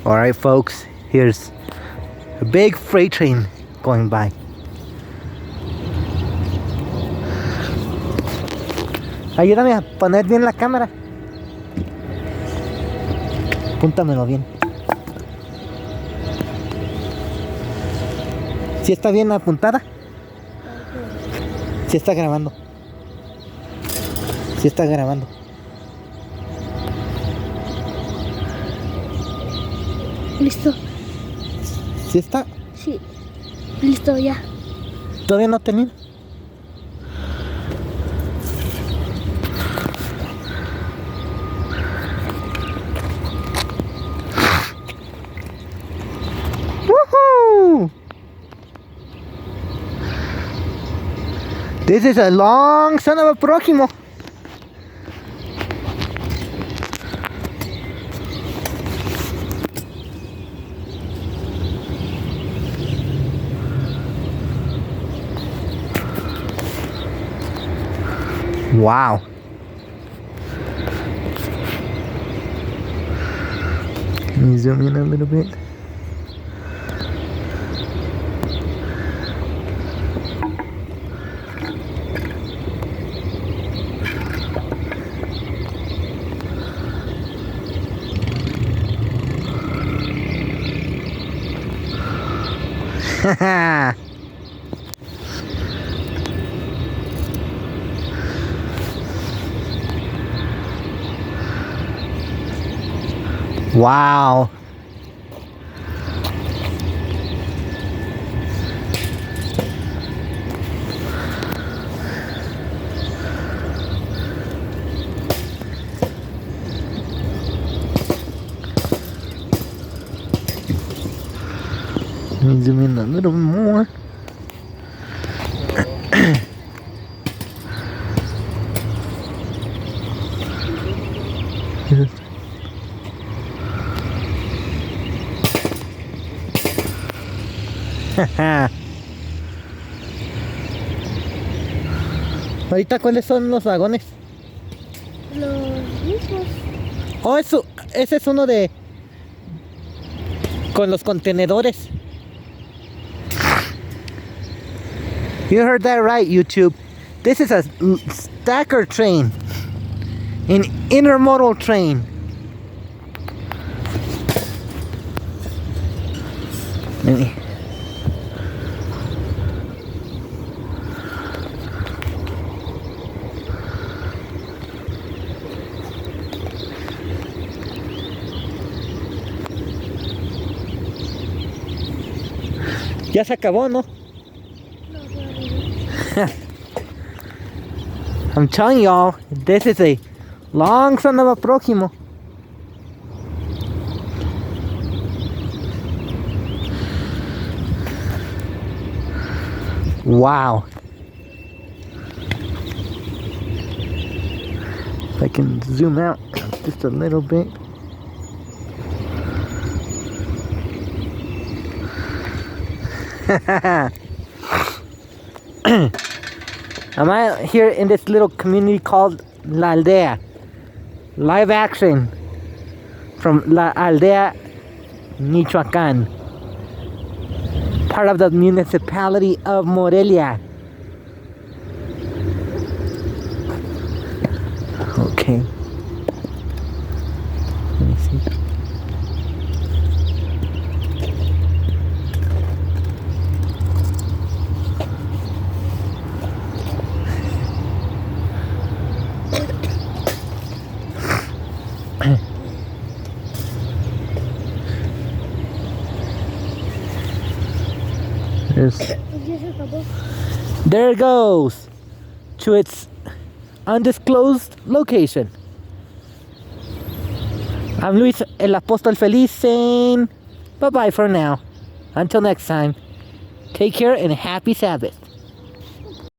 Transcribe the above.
Alright folks, here's a big freight train going by. Ayúdame a poner bien la cámara. Apúntamelo bien. ¿Sí está bien apuntada? Sí está grabando. Sí está grabando. Listo. ¿Sí está? Sí. Listo ya. ¿Todavía no termina? Woohoo! This is a long son of a prójimo. Wow. Can you zoom in a little bit? Haha. Wow. Let me zoom in a little more. Ahorita, ¿cuáles son los vagones? Los mismos. Oh, ese es uno de... con los contenedores. You heard that right, YouTube. This is a stacker train. An intermodal train. Let me... Ya se acabó, ¿no? I'm telling y'all, this is a long son of a prójimo. Wow. If I can zoom out just a little bit. I'm out here in this little community called La Aldea. Live action from La Aldea, Michoacán. Part of the municipality of Morelia. Okay. Let me see. There it goes to its undisclosed location. I'm Luis el Apóstol Feliz saying bye-bye for now. Until next time, take care and happy Sabbath.